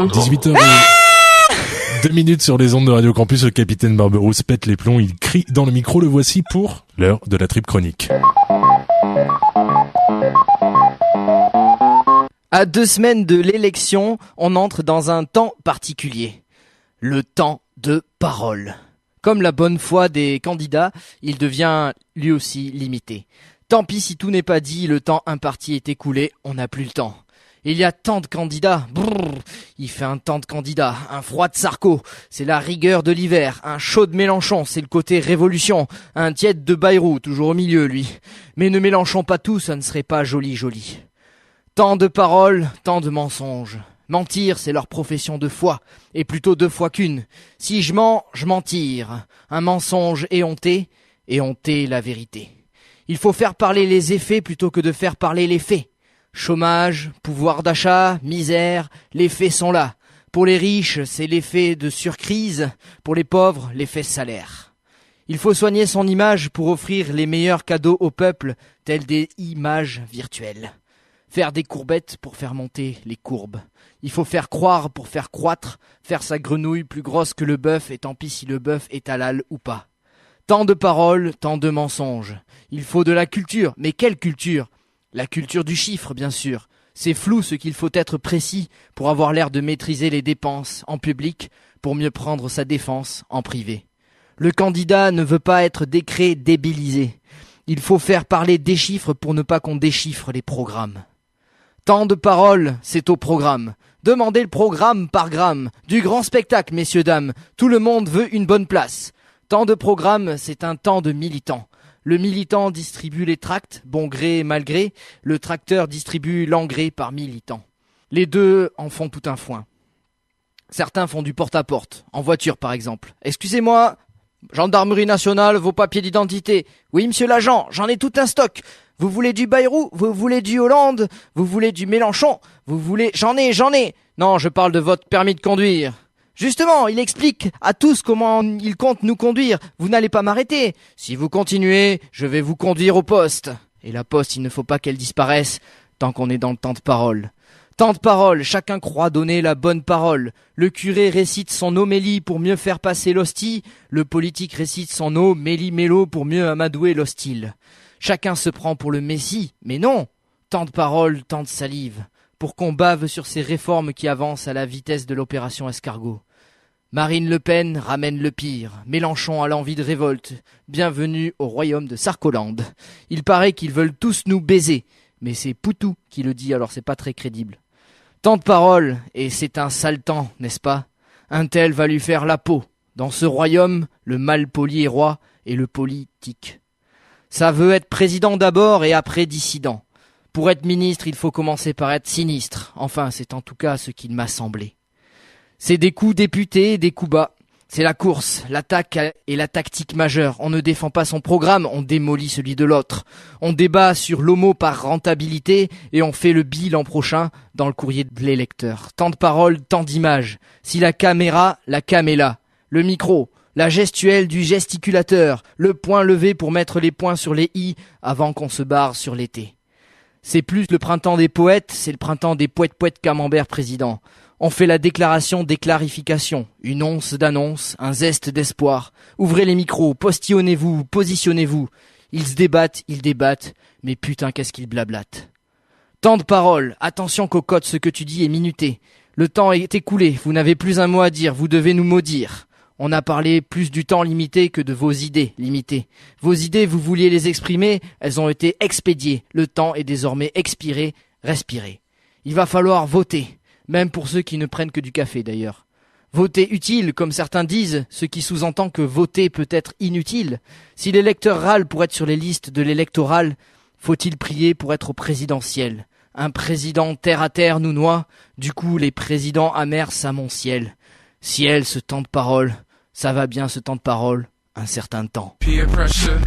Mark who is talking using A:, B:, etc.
A: 18h. 2 minutes sur les ondes de Radio Campus, le capitaine Barberousse pète les plombs, il crie dans le micro, le voici pour l'heure de la trip chronique.
B: À 2 semaines de l'élection, on entre dans un temps particulier. Le temps de parole. Comme la bonne foi des candidats, il devient lui aussi limité. Tant pis si tout n'est pas dit, le temps imparti est écoulé, on n'a plus le temps. Il y a tant de candidats, il fait un temps de candidats, un froid de Sarko, c'est la rigueur de l'hiver, un chaud de Mélenchon, c'est le côté révolution, un tiède de Bayrou, toujours au milieu lui. Mais ne mélangeons pas tout, ça ne serait pas joli. Tant de paroles, tant de mensonges. Mentir, c'est leur profession de foi, et plutôt 2 fois qu'une. Si je mens, je mentir. Un mensonge éhonté la vérité. Il faut faire parler les effets plutôt que de faire parler les faits. Chômage, pouvoir d'achat, misère, les faits sont là. Pour les riches, c'est l'effet de surcrise, pour les pauvres, l'effet salaire. Il faut soigner son image pour offrir les meilleurs cadeaux au peuple, tels des images virtuelles. Faire des courbettes pour faire monter les courbes. Il faut faire croire pour faire croître, faire sa grenouille plus grosse que le bœuf, et tant pis si le bœuf est halal ou pas. Tant de paroles, tant de mensonges. Il faut de la culture, mais quelle culture ? La culture du chiffre, bien sûr. C'est flou ce qu'il faut être précis pour avoir l'air de maîtriser les dépenses en public, pour mieux prendre sa défense en privé. Le candidat ne veut pas être débilisé. Il faut faire parler des chiffres pour ne pas qu'on déchiffre les programmes. Tant de paroles, c'est au programme. Demandez le programme par gramme. Du grand spectacle, messieurs, dames. Tout le monde veut une bonne place. Tant de programmes, c'est un temps de militant. Le militant distribue les tracts, bon gré et mal gré. Le tracteur distribue l'engrais par militant. Les deux en font tout un foin. Certains font du porte-à-porte, en voiture par exemple. Excusez-moi, gendarmerie nationale, vos papiers d'identité. Oui, monsieur l'agent, j'en ai tout un stock. Vous voulez du Bayrou, vous voulez du Hollande, vous voulez du Mélenchon, vous voulez... J'en ai. Non, je parle de votre permis de conduire. Justement, il explique à tous comment il compte nous conduire. Vous n'allez pas m'arrêter. Si vous continuez, je vais vous conduire au poste. Et la poste, il ne faut pas qu'elle disparaisse tant qu'on est dans le temps de parole. Temps de parole, chacun croit donner la bonne parole. Le curé récite son homélie pour mieux faire passer l'hostie. Le politique récite son méli-mélo pour mieux amadouer l'hostile. Chacun se prend pour le messie, mais non. Tant de paroles, tant de salive. Pour qu'on bave sur ces réformes qui avancent à la vitesse de l'opération escargot. Marine Le Pen ramène le pire. Mélenchon a l'envie de révolte. Bienvenue au royaume de Sarkoland. Il paraît qu'ils veulent tous nous baiser. Mais c'est Poutou qui le dit, alors c'est pas très crédible. Tant de paroles, et c'est un sale temps, n'est-ce pas ? Un tel va lui faire la peau. Dans ce royaume, le mal poli est roi et le politique. Ça veut être président d'abord et après dissident. Pour être ministre, il faut commencer par être sinistre. Enfin, c'est en tout cas ce qu'il m'a semblé. C'est des coups députés, des coups bas. C'est la course, l'attaque et la tactique majeure. On ne défend pas son programme, on démolit celui de l'autre. On débat sur l'homo par rentabilité et on fait le bi l'an prochain dans le courrier de l'électeur. Tant de paroles, tant d'images. Si la caméra, la cam est là. Le micro, la gestuelle du gesticulateur. Le point levé pour mettre les points sur les i avant qu'on se barre sur l'été. C'est plus le printemps des poètes, c'est le printemps des poètes camembert président. On fait la déclaration des clarifications, une once d'annonce, un zeste d'espoir. Ouvrez les micros, postillonnez-vous, positionnez-vous. Ils se débattent, mais putain qu'est-ce qu'ils blablatent. Tant de paroles, attention cocotte, ce que tu dis est minuté. Le temps est écoulé, vous n'avez plus un mot à dire, vous devez nous maudire. On a parlé plus du temps limité que de vos idées limitées. Vos idées, vous vouliez les exprimer, elles ont été expédiées. Le temps est désormais expiré, respirez. Il va falloir voter, même pour ceux qui ne prennent que du café d'ailleurs. Voter utile, comme certains disent, ce qui sous-entend que voter peut être inutile. Si l'électeur râle pour être sur les listes de l'électoral, faut-il prier pour être au présidentiel ? Un président terre à terre nous noie, du coup les présidents amers s'amonciellent. Ciel, ce temps de parole, ça va bien ce temps de parole, un certain temps. Peer pressure,